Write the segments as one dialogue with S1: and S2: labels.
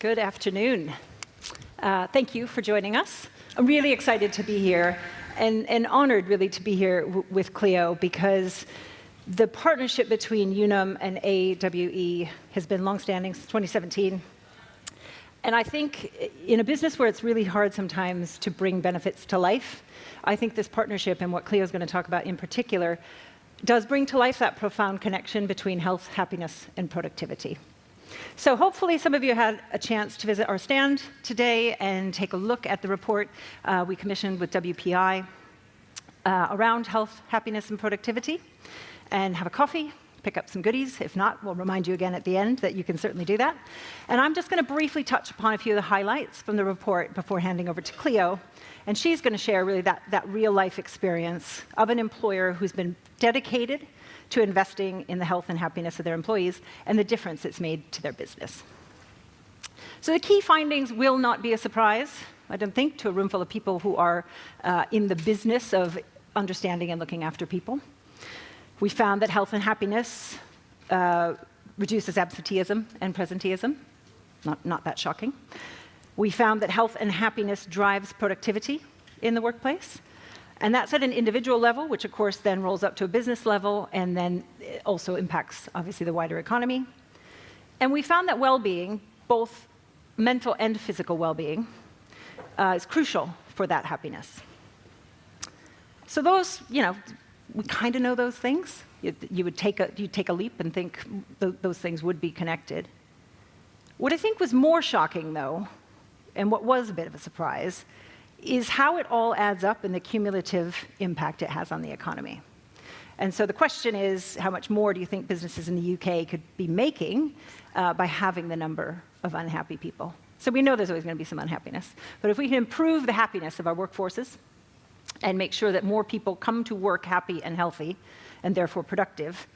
S1: Good afternoon. Thank you for joining us. I'm really excited to be here and honored really to be here with Cleo because the partnership between Unum and AWE has been longstanding since 2017. And I think in a business where it's really hard sometimes to bring benefits to life, I think this partnership and what Cleo is going to talk about in particular does bring to life that profound connection between health, happiness, and productivity. So hopefully some of you had a chance to visit our stand today and take a look at the report we commissioned with WPI around health, happiness, and productivity, and have a coffee, pick up some goodies. If not, we'll remind you again at the end that you can certainly do that. And I'm just going to briefly touch upon a few of the highlights from the report before handing over to Cleo. And she's going to share really that real-life experience of an employer who's been dedicated to investing in the health and happiness of their employees and the difference it's made to their business. So the key findings will not be a surprise, I don't think, to a room full of people who are in the business of understanding and looking after people. We found that health and happiness reduces absenteeism and presenteeism. Not that shocking. We found that health and happiness drives productivity in the workplace. And that's at an individual level, which of course then rolls up to a business level, and then it also impacts, obviously, the wider economy. And we found that well-being, both mental and physical well-being, is crucial for that happiness. So those, we kind of know those things. You'd take a leap and think those things would be connected. What I think was more shocking, though, and what was a bit of a surprise, is how it all adds up and the cumulative impact it has on the economy. And so the question is, how much more do you think businesses in the UK could be making by having the number of unhappy people? So we know there's always going to be some unhappiness. But if we can improve the happiness of our workforces and make sure that more people come to work happy and healthy and therefore productive,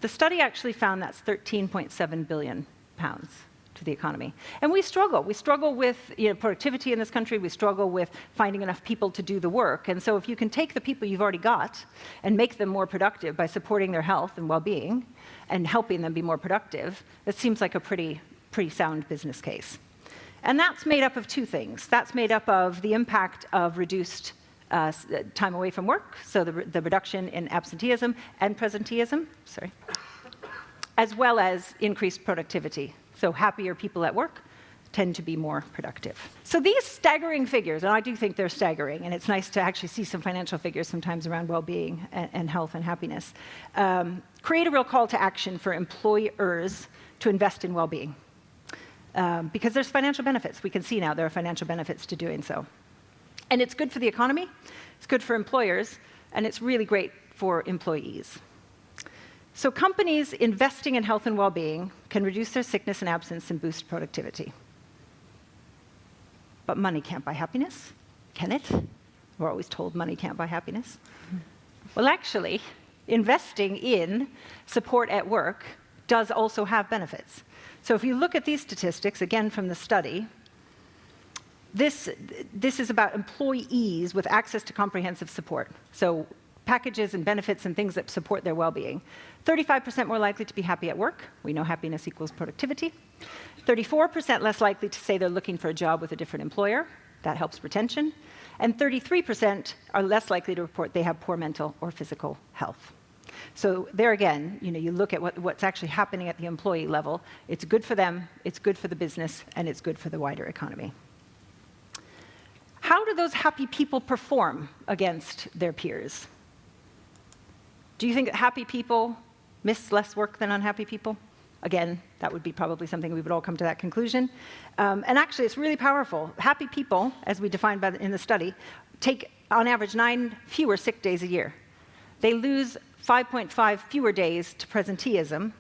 S1: the study actually found that's £13.7 billion to the economy. And we struggle. We struggle with productivity in this country. We struggle with finding enough people to do the work. And so if you can take the people you've already got and make them more productive by supporting their health and well-being and helping them be more productive, that seems like a pretty sound business case. And that's made up of two things. That's made up of the impact of reduced time away from work, so the reduction in absenteeism and presenteeism, as well as increased productivity. So happier people at work tend to be more productive. So these staggering figures, and I do think they're staggering, and it's nice to actually see some financial figures sometimes around well-being and health and happiness, create a real call to action for employers to invest in well-being. Because there's financial benefits. We can see now there are financial benefits to doing so. And it's good for the economy, it's good for employers, and it's really great for employees. So companies investing in health and well-being can reduce their sickness and absence and boost productivity. But money can't buy happiness, can it? We're always told money can't buy happiness. Well, actually, investing in support at work does also have benefits. So if you look at these statistics, again from the study, this is about employees with access to comprehensive support. So packages and benefits and things that support their well-being. 35% more likely to be happy at work. We know happiness equals productivity. 34% less likely to say they're looking for a job with a different employer. That helps retention. And 33% are less likely to report they have poor mental or physical health. So there again, you look at what's actually happening at the employee level. It's good for them, it's good for the business, and it's good for the wider economy. How do those happy people perform against their peers? Do you think that happy people miss less work than unhappy people? Again, that would be probably something we would all come to that conclusion. And actually, it's really powerful. Happy people, as we defined in the study, take, on average, 9 fewer sick days a year. They lose 5.5 fewer days to presenteeism.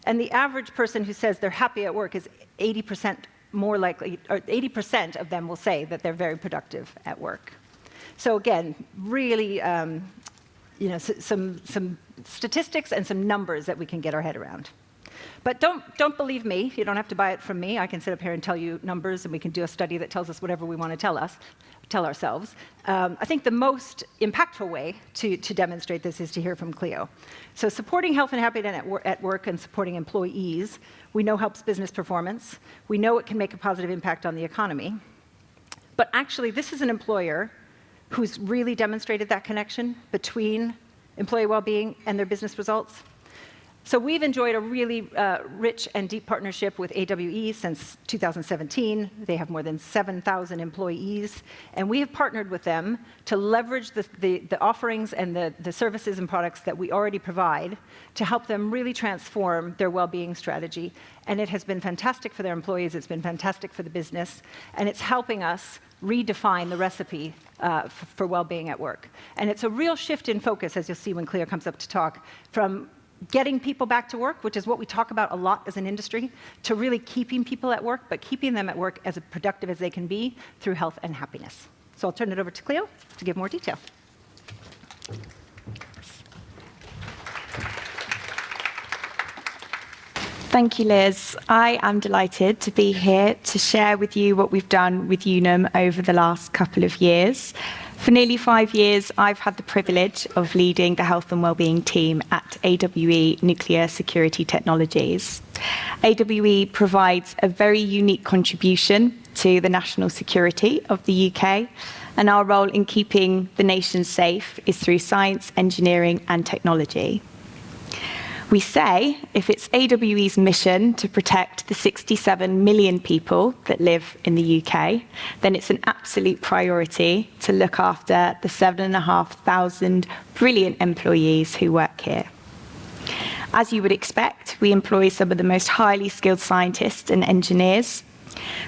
S1: And the average person who says they're happy at work is 80% more likely, or 80% of them will say that they're very productive at work. So again, really, some statistics and some numbers that we can get our head around. But don't believe me. You don't have to buy it from me. I can sit up here and tell you numbers, and we can do a study that tells us whatever we want to tell ourselves. I think the most impactful way to demonstrate this is to hear from Cleo. So supporting health and happiness at work and supporting employees, we know helps business performance. We know it can make a positive impact on the economy. But actually, this is an employer who's really demonstrated that connection between employee well-being and their business results. So we've enjoyed a really rich and deep partnership with AWE since 2017. They have more than 7,000 employees, and we have partnered with them to leverage the offerings and the services and products that we already provide to help them really transform their well-being strategy. And it has been fantastic for their employees, it's been fantastic for the business, and it's helping us redefine the recipe for well-being at work. And it's a real shift in focus, as you'll see when Cleo comes up to talk, from getting people back to work, which is what we talk about a lot as an industry, to really keeping people at work, but keeping them at work as productive as they can be through health and happiness. So I'll turn it over to Cleo to give more detail.
S2: Thank you, Liz. I am delighted to be here to share with you what we've done with Unum over the last couple of years. For nearly 5 years, I've had the privilege of leading the health and wellbeing team at AWE Nuclear Security Technologies. AWE provides a very unique contribution to the national security of the UK, and our role in keeping the nation safe is through science, engineering, and technology. We say if it's AWE's mission to protect the 67 million people that live in the UK, then it's an absolute priority to look after the 7,500 brilliant employees who work here. As you would expect, we employ some of the most highly skilled scientists and engineers.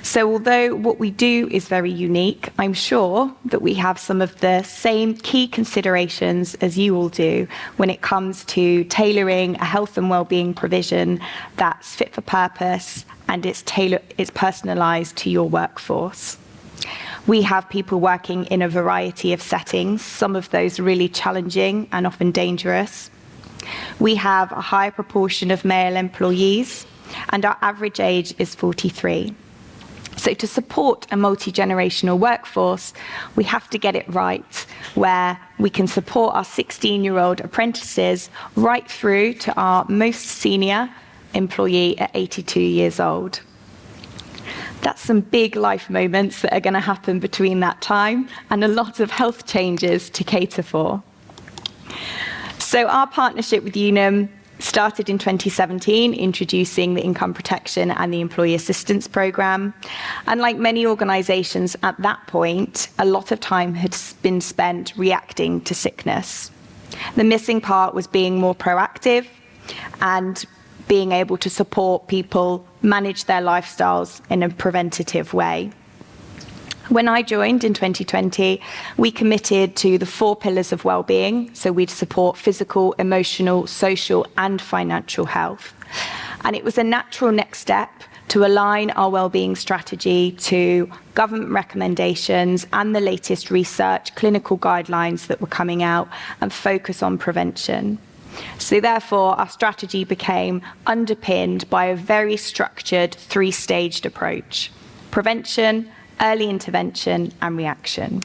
S2: So although what we do is very unique, I'm sure that we have some of the same key considerations as you all do when it comes to tailoring a health and wellbeing provision that's fit for purpose and it's personalised to your workforce. We have people working in a variety of settings, some of those really challenging and often dangerous. We have a higher proportion of male employees, and our average age is 43. So to support a multi-generational workforce, we have to get it right, where we can support our 16-year-old apprentices right through to our most senior employee at 82 years old. That's some big life moments that are going to happen between that time, and a lot of health changes to cater for. So our partnership with Unum started in 2017, introducing the income protection and the employee assistance programme. And like many organisations at that point, a lot of time had been spent reacting to sickness. The missing part was being more proactive and being able to support people manage their lifestyles in a preventative way. When I joined in 2020, we committed to the 4 pillars of well-being. So we'd support physical, emotional, social, and financial health. And it was a natural next step to align our well-being strategy to government recommendations and the latest research, clinical guidelines that were coming out, and focus on prevention. So therefore, our strategy became underpinned by a very structured 3-staged approach: prevention, early intervention, and reaction.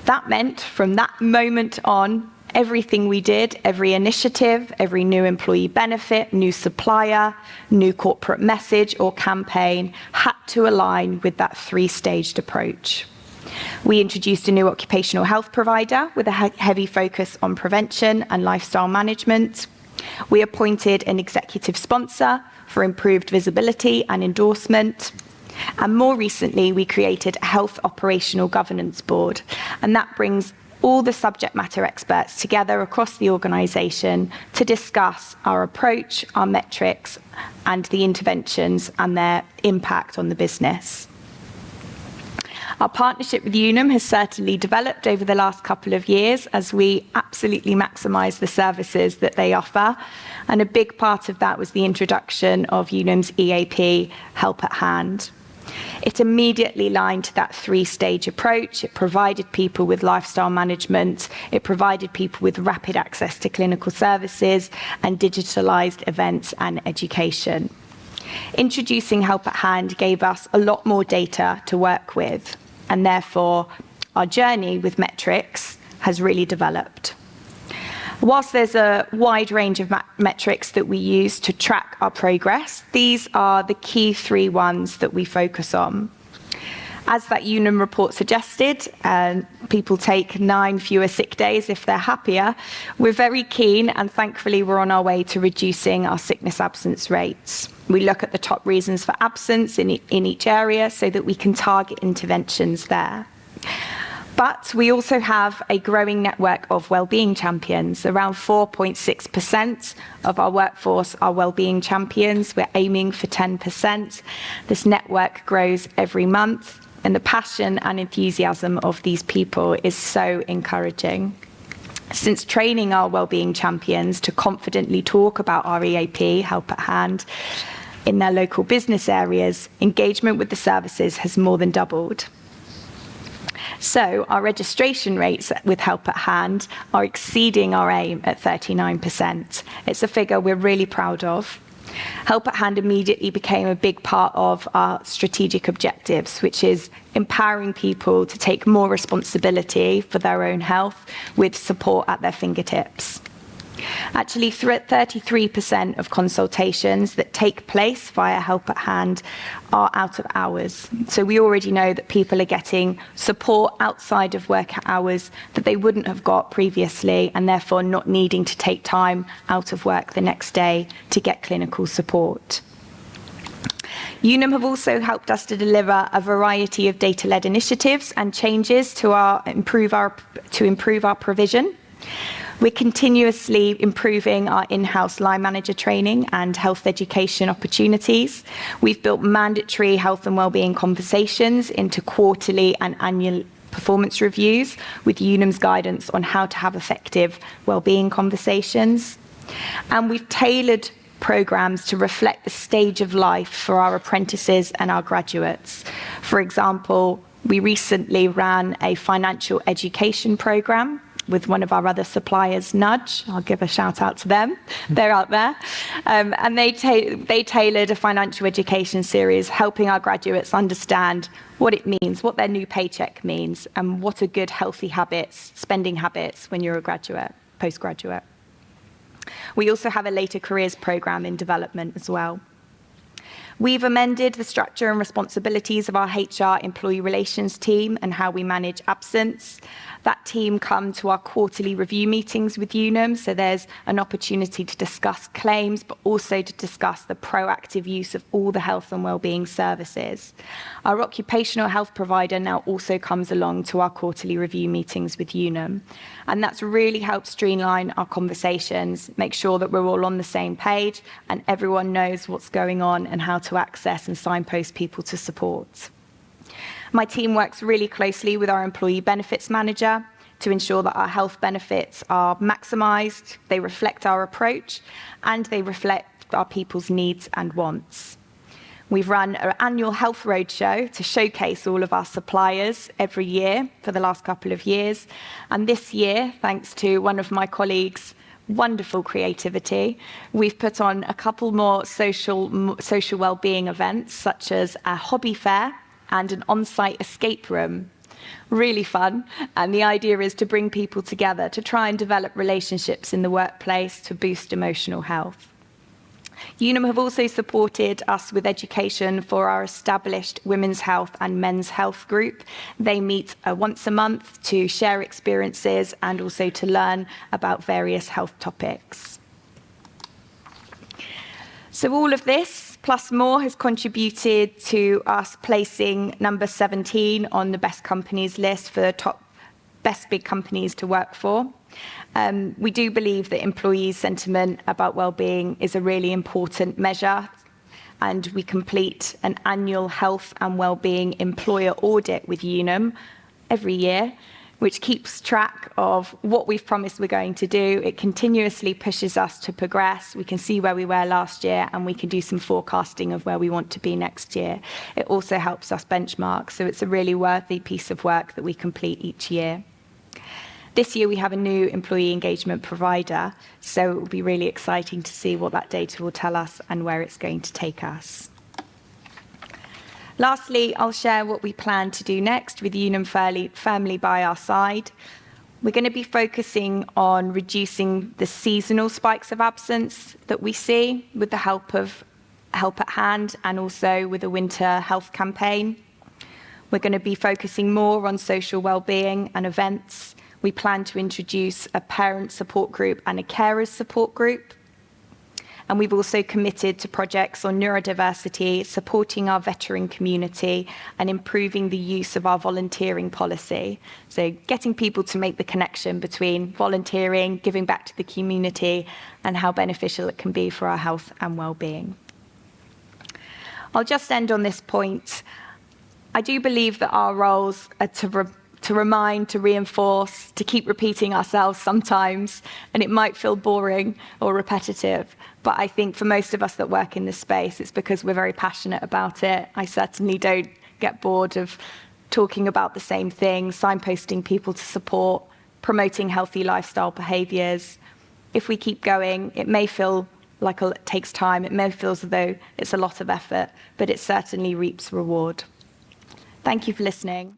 S2: That meant from that moment on, everything we did, every initiative, every new employee benefit, new supplier, new corporate message or campaign had to align with that 3-staged approach. We introduced a new occupational health provider with a heavy focus on prevention and lifestyle management. We appointed an executive sponsor for improved visibility and endorsement. And more recently, we created a health operational governance board, and that brings all the subject matter experts together across the organisation to discuss our approach, our metrics, and the interventions and their impact on the business. Our partnership with Unum has certainly developed over the last couple of years as we absolutely maximise the services that they offer. And a big part of that was the introduction of Unum's EAP, Help at Hand. It immediately aligned to that 3-stage approach. It provided people with lifestyle management. It provided people with rapid access to clinical services and digitalised events and education. Introducing Help at Hand gave us a lot more data to work with. and therefore our journey with metrics has really developed. Whilst there's a wide range of metrics that we use to track our progress, these are the key 3 ones that we focus on. As that Unum report suggested, people take 9 fewer sick days if they're happier. We're very keen, and thankfully we're on our way to reducing our sickness absence rates. We look at the top reasons for absence in each area so that we can target interventions there. But we also have a growing network of wellbeing champions. Around 4.6% of our workforce are wellbeing champions. We're aiming for 10%. This network grows every month, and the passion and enthusiasm of these people is so encouraging. Since training our wellbeing champions to confidently talk about our EAP, Help at Hand, in their local business areas, engagement with the services has more than doubled. So our registration rates with Help at Hand are exceeding our aim at 39%. It's a figure we're really proud of. Help at Hand immediately became a big part of our strategic objectives, which is empowering people to take more responsibility for their own health with support at their fingertips. Actually, 33% of consultations that take place via Help at Hand are out of hours. So we already know that people are getting support outside of work hours that they wouldn't have got previously, and therefore not needing to take time out of work the next day to get clinical support. Unum have also helped us to deliver a variety of data-led initiatives and changes to improve our provision. We're continuously improving our in-house line manager training and health education opportunities. We've built mandatory health and wellbeing conversations into quarterly and annual performance reviews with Unum's guidance on how to have effective wellbeing conversations. And we've tailored programs to reflect the stage of life for our apprentices and our graduates. For example, we recently ran a financial education program with one of our other suppliers, Nudge. I'll give a shout out to them. They're out there. And they tailored a financial education series, helping our graduates understand what it means, what their new paycheck means, and what are good, healthy habits, spending habits when you're a graduate, postgraduate. We also have a later careers program in development as well. We've amended the structure and responsibilities of our HR employee relations team and how we manage absence. That team come to our quarterly review meetings with Unum, so there's an opportunity to discuss claims, but also to discuss the proactive use of all the health and wellbeing services. Our occupational health provider now also comes along to our quarterly review meetings with Unum, and that's really helped streamline our conversations, make sure that we're all on the same page and everyone knows what's going on and how to access and signpost people to support. My team works really closely with our employee benefits manager to ensure that our health benefits are maximised, they reflect our approach, and they reflect our people's needs and wants. We've run an annual health roadshow to showcase all of our suppliers every year for the last couple of years. And this year, thanks to one of my colleagues' wonderful creativity, we've put on a couple more social wellbeing events, such as a hobby fair and an on-site escape room. Really fun. And the idea is to bring people together to try and develop relationships in the workplace to boost emotional health. Unum have also supported us with education for our established women's health and men's health group. They meet once a month to share experiences and also to learn about various health topics. So all of this, plus more, has contributed to us placing number 17 on the best companies list for the top best big companies to work for. We do believe that employee sentiment about wellbeing is a really important measure, and we complete an annual health and wellbeing employer audit with Unum every year, which keeps track of what we've promised we're going to do. It continuously pushes us to progress. We can see where we were last year, and we can do some forecasting of where we want to be next year. It also helps us benchmark, so it's a really worthy piece of work that we complete each year. This year we have a new employee engagement provider, so it will be really exciting to see what that data will tell us and where it's going to take us. Lastly, I'll share what we plan to do next with Unum firmly by our side. We're going to be focusing on reducing the seasonal spikes of absence that we see with the help of Help at Hand and also with a winter health campaign. We're going to be focusing more on social wellbeing and events. We plan to introduce a parent support group and a carers support group. And we've also committed to projects on neurodiversity, supporting our veteran community and improving the use of our volunteering policy. So getting people to make the connection between volunteering, giving back to the community, and how beneficial it can be for our health and well-being. I'll just end on this point. I do believe that our roles are to remind, to reinforce, to keep repeating ourselves sometimes, and it might feel boring or repetitive, but I think for most of us that work in this space, it's because we're very passionate about it. I certainly don't get bored of talking about the same thing, signposting people to support, promoting healthy lifestyle behaviours. If we keep going, it may feel like it takes time, it may feel as though it's a lot of effort, but it certainly reaps reward. Thank you for listening.